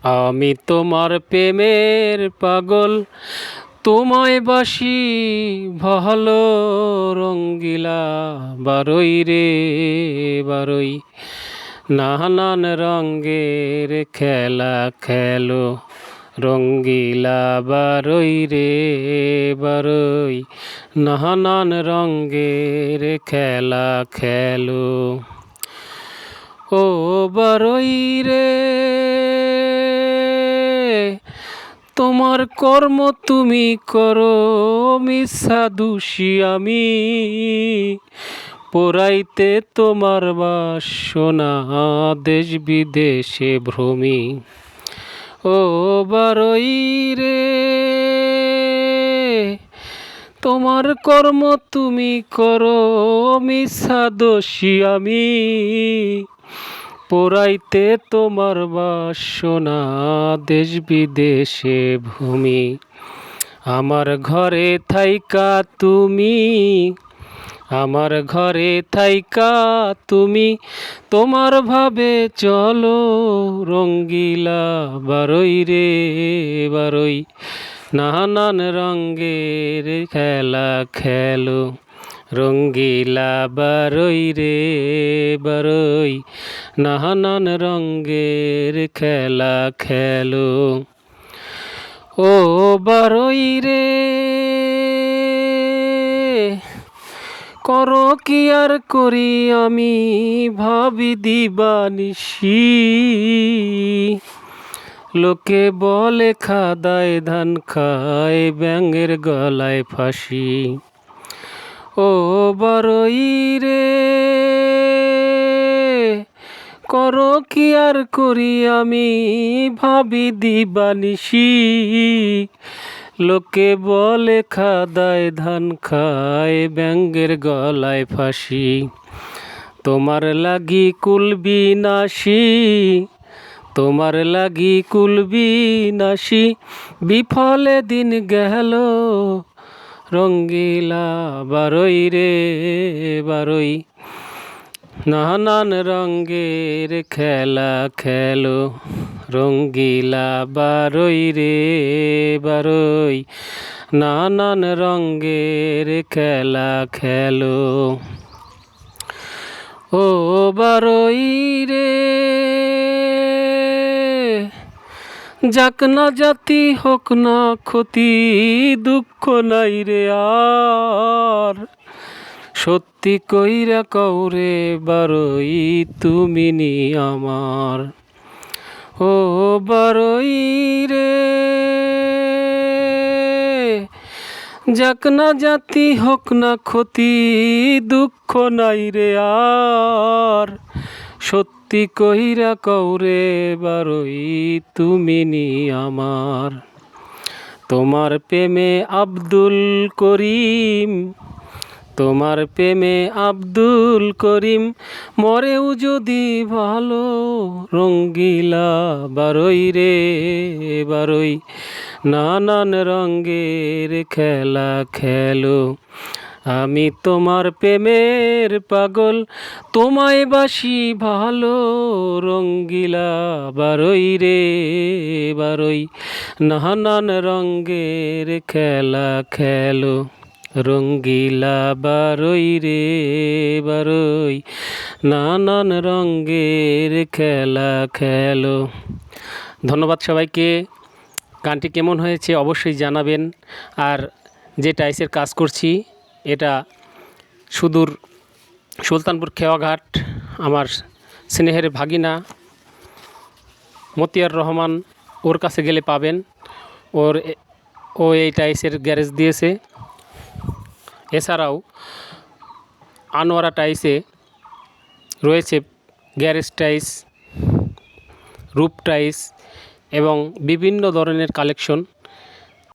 আমি তোমার প্রেমের পাগল, তোমায় বাসি ভালো রঙ্গিলা বারই রে বারই। নানান রঙ্গের খেলা খেলো রঙ্গিলা বারই রে বারই। নানান রঙ্গের খেলা খেলো ও বারই রে। তোমার কর্ম তুমি করো, মিথ্যা দোষী আমি। পোড়াইতে তোমার বাসনা, দেশ বিদেশে ভ্রমি। ও বারই রে, তোমার কর্ম তুমি করো, মিথ্যা দোষী আমি। পোড়াইতে তোমার বাসনা, দেশ বিদেশে ভূমি। আমার ঘরে থাইকা তুমি, আমার ঘরে থাইকা তুমি, তোমার ভাবে চলো রঙ্গিলা বারই রে বারই। নানান রঙ্গের খেলা খেলো রঙ্গিলা বারই রে বারই। নানান রঙ্গের খেলা খেলো ও বারই রে। করো কি আর করি আমি, ভাবি দিবানিশি। লোকে বলে খাদায় ধান খায়, ব্যাঙের গলায় ফাঁসি। ও বারই রে, করো কি আর করি আমি, ভাবি দিবানিশি। লোকে বলে খাদায় ধান খায়, ব্যাঙের গলায় ফাঁসি। তোমার লাগি কুল বিনাশী, তোমার লাগি কুল বিনাশী। বিফলে দিন গেল রঙ্গিলা বারই রে বারই। নানান রঙ্গের খেলা খেলো রঙ্গিলা বারই রে বারই। নানান রঙ্গের খেলা খেলো ও বারই রে। যাক না জাতি হোক না ক্ষতি, দুঃখ নাই রে আর। সত্যি কইরা কওরে বারই, তুমি নি আমার। ও বারই রে, যাক না জাতি হোক না ক্ষতি, দুঃখ নাই রে আর। সত্যি কইরা কওরে বারই, তুমি নি আমার। তোমার প্রেমে আব্দুল করিম, তোমার প্রেমে আব্দুল করিম, মরেও যদি ভালো রঙ্গিলা বারই রে বারই। নানান রঙ্গের খেলা খেলো আমি তোমার প্রেমের পাগল, তোমায় বাসি ভালো রঙ্গিলা বারই রে বারই। নানান রঙ্গের খেলা খেলো রঙ্গিলা বারই রে বারই। নানান রঙ্গের খেলা খেলো। ধন্যবাদ সবাইকে। গানটি কেমন হয়েছে অবশ্যই জানাবেন। আর যে টাইসের কাজ করছি এটা সুদূর সুলতানপুর খেওয়াঘাট, আমার স্নেহের ভাগিনা মতিয়ার রহমান, ওর কাছে গেলে পাবেন। ও এই টাইসের গ্যারেজ দিয়েছে। এছাড়াও আনোয়ারা টাইসে রয়েছে গ্যারেজ টাইস, রূপ টাইস এবং বিভিন্ন ধরনের কালেকশন।